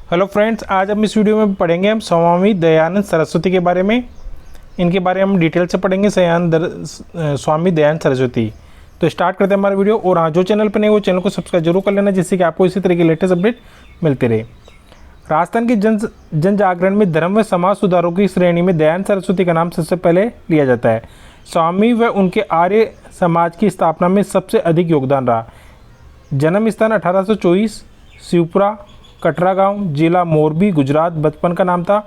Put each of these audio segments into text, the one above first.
Hello friends, आज हम इस वीडियो में पढ़ेंगे हम स्वामी दयानंद सरस्वती के बारे में। इनके बारे में हम डिटेल से पढ़ेंगे। स्वामी दयानंद सरस्वती। तो स्टार्ट करते हैं हमारा वीडियो। और हाँ, जो चैनल पर नहीं वो चैनल को सब्सक्राइब जरूर कर लेना, जिससे कि आपको इसी तरह की लेटेस्ट अपडेट मिलते रहे। राजस्थान के जन जागरण में धर्म व समाज सुधारों की श्रेणी में दयानंद सरस्वती का नाम सबसे पहले लिया जाता है। स्वामी व उनके आर्य समाज की स्थापना में सबसे अधिक योगदान रहा। जन्म स्थान 1824, शिवपुरा, कटरा गांव, जिला मोरबी, गुजरात। बचपन का नाम था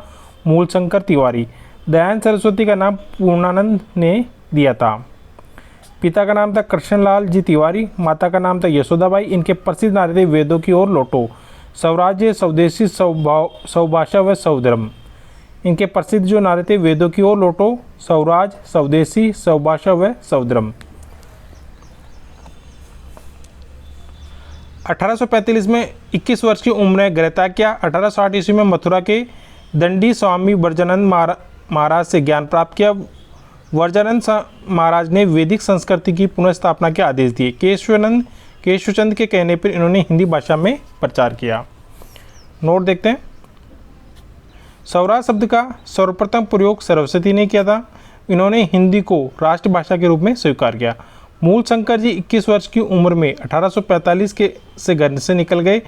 मूलशंकर तिवारी। दयानंद सरस्वती का नाम पूर्णानंद ने दिया था। पिता का नाम था कृष्णलाल जी तिवारी, माता का नाम था यशोदाबाई। इनके प्रसिद्ध नारे थे वेदों की ओर लौटो, स्वराज्य, स्वदेशी, स्वभाषा व स्वधर्म। इनके प्रसिद्ध जो नारे थे वेदों की ओर लौटो, स्वराज, स्वदेशी, स्वभाषा व स्वधर्म। 1845 में 21 वर्ष की उम्र में गृहत्याग किया। 1860 ईस्वी में मथुरा के दंडी स्वामी वर्जानंद महाराज से ज्ञान प्राप्त किया। वर्जानंद महाराज ने वैदिक संस्कृति की पुनर्स्थापना के आदेश दिए। केशवचंद के कहने पर इन्होंने हिंदी भाषा में प्रचार किया। नोट देखते हैं। स्वराज शब्द का सर्वप्रथम प्रयोग सरस्वती ने किया था। इन्होंने हिंदी को राष्ट्रभाषा के रूप में स्वीकार किया। मूलशंकर जी 21 वर्ष की उम्र में 1845 से घर से निकल गए।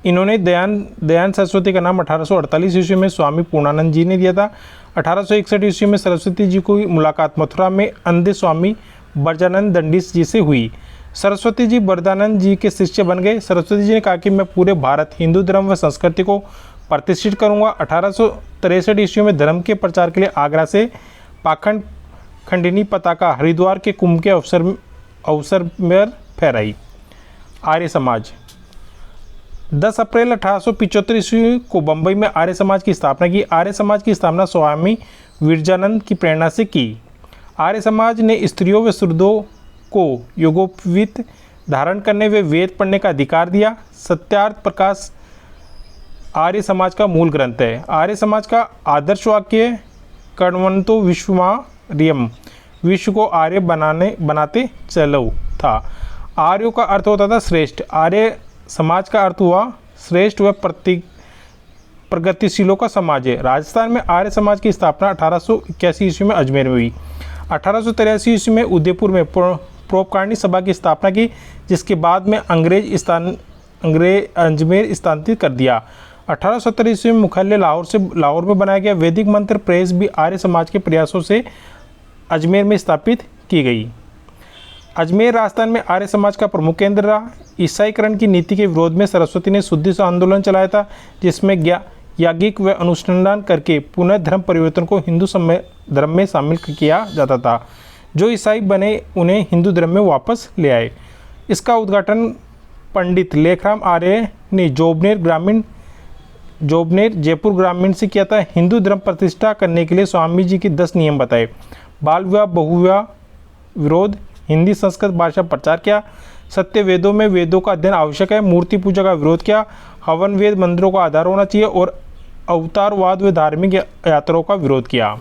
इन्होंने दयानंद सरस्वती का नाम 1848 ईस्वी में स्वामी पूर्णानंद जी ने दिया था। 1861 ईस्वी में सरस्वती जी को मुलाकात मथुरा में अंधे स्वामी वर्जानंद दंडीस जी से हुई। सरस्वती जी वर्धानंद जी के शिष्य बन गए। सरस्वती जी ने कहा कि मैं पूरे भारत हिंदू धर्म व संस्कृति को प्रतिष्ठित करूँगा। 1863 ईस्वी में धर्म के प्रचार के लिए आगरा से पाखंड खंडिनी पताका हरिद्वार के कुंभ के अवसर में फहराई। आर्य समाज 10 अप्रैल 1875 ईस्वी को बंबई में आर्य समाज की स्थापना की। आर्य समाज की स्थापना स्वामी विरजानंद की प्रेरणा से की। आर्य समाज ने स्त्रियों व शुद्धों को योगोपवीत धारण करने व वेद पढ़ने का अधिकार दिया। सत्यार्थ प्रकाश आर्य समाज का मूल ग्रंथ है। आर्य समाज का आदर्श वाक्य कर्मवंतो विश्वमार्यम, विश्व को आर्य बनाते चलो था। आर्यों का अर्थ होता था श्रेष्ठ। आर्य समाज का अर्थ हुआ श्रेष्ठ व प्रगतिशीलों का समाज है। राजस्थान में आर्य समाज की स्थापना 1881 ईस्वी में अजमेर में हुई। 1883 ईस्वी में उदयपुर में परोपकारिणी सभा की स्थापना की, जिसके बाद में अजमेर स्थानांतरित कर दिया। 1870 ईस्वी में मुख्यालय लाहौर में बनाया गया। वैदिक मंत्र प्रेस भी आर्य समाज के प्रयासों से अजमेर में स्थापित की गई। अजमेर राजस्थान में आर्य समाज का प्रमुख केंद्र रहा। ईसाईकरण की नीति के विरोध में सरस्वती ने शुद्धि से आंदोलन चलाया था, जिसमें याज्ञिक व अनुष्ठान करके पुनः धर्म परिवर्तन को हिंदू धर्म में शामिल किया जाता था। जो ईसाई बने उन्हें हिंदू धर्म में वापस ले आए। इसका उद्घाटन पंडित लेखराम आर्य ने जोबनेर जयपुर ग्रामीण से किया था। हिंदू धर्म प्रतिष्ठा करने के लिए स्वामी जी के 10 नियम बताए। बाल विवाह, बहुविवाह विरोध, हिंदी संस्कृत भाषा प्रचार किया। सत्य वेदों में वेदों का अध्ययन आवश्यक है। मूर्ति पूजा का विरोध किया। हवन वेद मंदिरों का आधार होना चाहिए और अवतारवाद व धार्मिक यात्राओं का विरोध किया।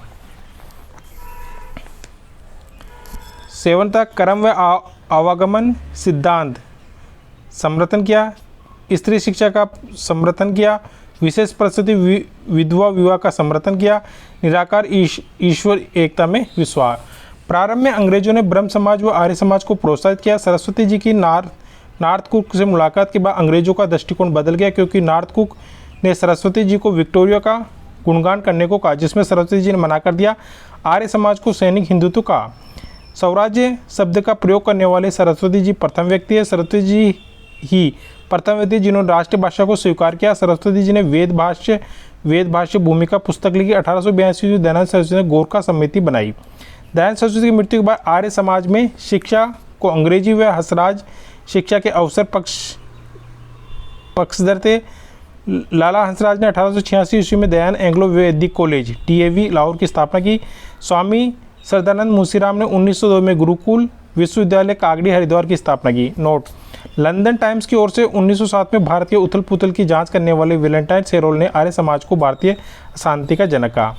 7 था कर्म व आवागमन सिद्धांत समर्थन किया। स्त्री शिक्षा का समर्थन किया। विशेष परिस्थिति विधवा विवाह का समर्थन किया। निराकार ईश्वर एकता में विश्वास। प्रारंभ में अंग्रेजों ने ब्रह्म समाज व आर्य समाज को प्रोत्साहित किया। सरस्वती जी की नॉर्थ कुक से मुलाकात के बाद अंग्रेजों का दृष्टिकोण बदल गया, क्योंकि नॉर्थ कुक ने सरस्वती जी को विक्टोरिया का गुणगान करने को कहा, जिसमें सरस्वती जी ने मना कर दिया। आर्य समाज को सैनिक हिंदुत्व कहा। स्वराज्य शब्द का प्रयोग करने वाले सरस्वती जी प्रथम व्यक्ति है। सरस्वती जी ही प्रथम व्यक्ति जिन्होंने राष्ट्रभाषा को स्वीकार किया। सरस्वती जी ने वेद भाष्य भूमिका पुस्तक लिखी। 1882 में दयानंद सरस्वती ने गोरखा समिति बनाई। दयानंद सरस्वती की मृत्यु के बाद आर्य समाज में शिक्षा को अंग्रेजी व हंसराज शिक्षा के अवसर पक्षधर थे। लाला हंसराज ने 1886 ईस्वी में दयानंद एंग्लो वैदिक कॉलेज DAV लाहौर की स्थापना की। स्वामी सरदानंद मुंशीराम ने 1902 में गुरुकुल विश्वविद्यालय कागड़ी हरिद्वार की स्थापना की। नोट, लंदन टाइम्स की ओर से 1907 में भारत के उथल पुथल की जांच करने वाले वैलेंटाइन सेरोल ने आर्य समाज को भारतीय शांति का जनक कहा।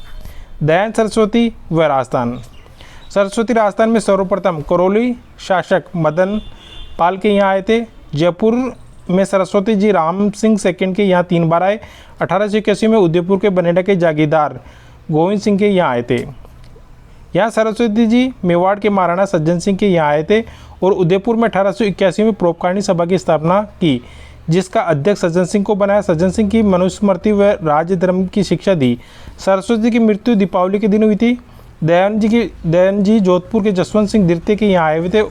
दयानंद सरस्वती व राजस्थान। सरस्वती राजस्थान में सर्वप्रथम करौली शासक मदन पाल के यहाँ आए थे। जयपुर में सरस्वती जी राम सिंह सेकंड के यहाँ 3 बार आए। 1881 में उदयपुर के बनेडा के जागीरदार गोविंद सिंह के यहाँ आए थे। यहाँ सरस्वती जी मेवाड़ के महाराणा सज्जन सिंह के यहाँ आए थे और उदयपुर में 1881 में परोपकारिणी सभा की स्थापना की, जिसका अध्यक्ष सज्जन सिंह को बनाया। सज्जन सिंह की मनुस्मृति व राज्य धर्म की शिक्षा दी। सरस्वती की मृत्यु दीपावली के दिन हुई थी। दयानंद जी जोधपुर के जसवंत सिंह द्वितीय के यहाँ आए हुए थे।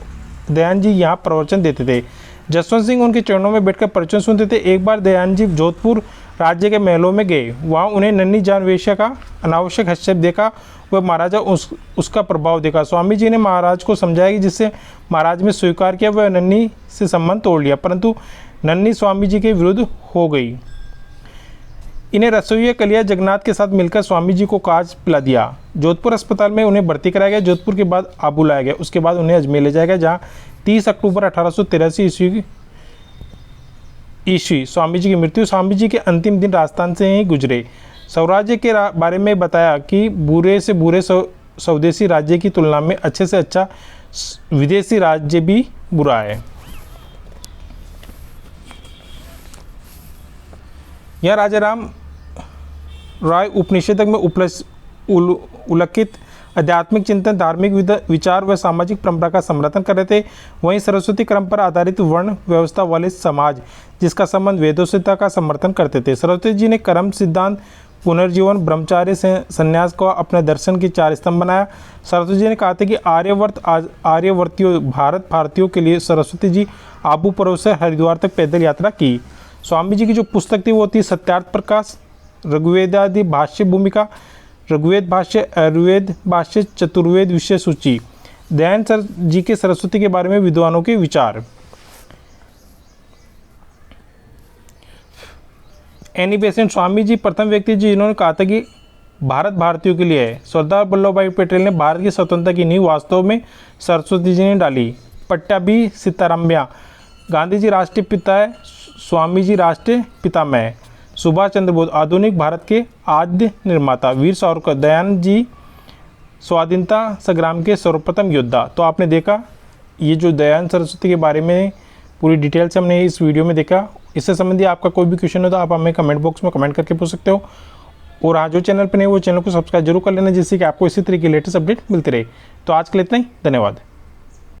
दयानंद जी यहाँ प्रवचन देते थे। जसवंत सिंह उनके चरणों में बैठकर प्रवचन सुनते थे। एक बार दयानंद जी जोधपुर राज्य के महलों में गए। वहाँ उन्हें नन्ही जान वेश्या का अनावश्यक हस्तक्षेप देखा। वह महाराजा उसका प्रभाव देखा। स्वामी जी ने महाराज को समझाया कि जिससे महाराज ने स्वीकार किया, वह नन्ही से संबंध तोड़ लिया, परंतु नन्ही स्वामी जी के विरुद्ध हो गई। इन्हें रसोइया कलिया जगन्नाथ के साथ मिलकर स्वामी जी को काज पिला दिया। जोधपुर अस्पताल में उन्हें भर्ती कराया गया। जोधपुर के बाद आबू लाया गया। उसके बाद उन्हें अजमेर ले जाया गया, जहाँ 30 अक्टूबर 1883 ईस्वी स्वामी जी की मृत्यु। स्वामी जी के अंतिम दिन राजस्थान से ही गुजरे। स्वराज्य के बारे में बताया कि बुरे से बुरे स्वदेशी राज्य की तुलना में अच्छे से अच्छा विदेशी राज्य भी बुरा है। यह राजा राम राय उपनिषदक में उल्लिखित आध्यात्मिक चिंतन, धार्मिक विचार व सामाजिक परंपरा का समर्थन कर रहे थे। वहीं सरस्वती क्रम पर आधारित वर्ण व्यवस्था वाले समाज, जिसका संबंध वेदों से था, का समर्थन करते थे। सरस्वती जी ने कर्म सिद्धांत, पुनर्जीवन, ब्रह्मचार्य से संन्यास को अपने दर्शन की 4 स्तंभ बनाया। सरस्वती जी ने कहा था कि आर्यवर्तियों भारतीयों के लिए सरस्वती जी आबू पर्वत से हरिद्वार तक पैदल यात्रा की। स्वामी जी की जो पुस्तक थी वो थी सत्यार्थ प्रकाश, ऋग्वेदादि भाष्य भूमिका, ऋग्वेद भाष्य, आयुर्वेद भाष्य, चतुर्वेद विषय सूची। दयानंद जी के सरस्वती के बारे में विद्वानों के विचार। एनी बेसेंट स्वामी जी प्रथम व्यक्ति जिन्होंने कहा था कि भारत भारतीयों के लिए है। सरदार वल्लभ भाई पटेल ने भारत की स्वतंत्रता की नींव वास्तव में सरस्वती जी ने डाली। पट्टाभी सीतारामैया, गांधी जी राष्ट्रीय पिता है, स्वामी जी राष्ट्रीय पितामह है। सुभाष चंद्र बोस आधुनिक भारत के आद्य निर्माता। वीर सावरकर, दयानंद जी स्वाधीनता संग्राम के सर्वप्रथम योद्धा। तो आपने देखा ये जो दयानंद सरस्वती के बारे में पूरी डिटेल से हमने इस वीडियो में देखा। इससे संबंधी आपका कोई भी क्वेश्चन हो तो आप हमें कमेंट बॉक्स में कमेंट करके पूछ सकते हो। और हाँ, जो चैनल पर नहीं वो चैनल को सब्सक्राइब जरूर कर लेना, जिससे कि आपको इसी तरह की लेटेस्ट अपडेट मिलती रहे। तो आज के लिए इतना ही, धन्यवाद।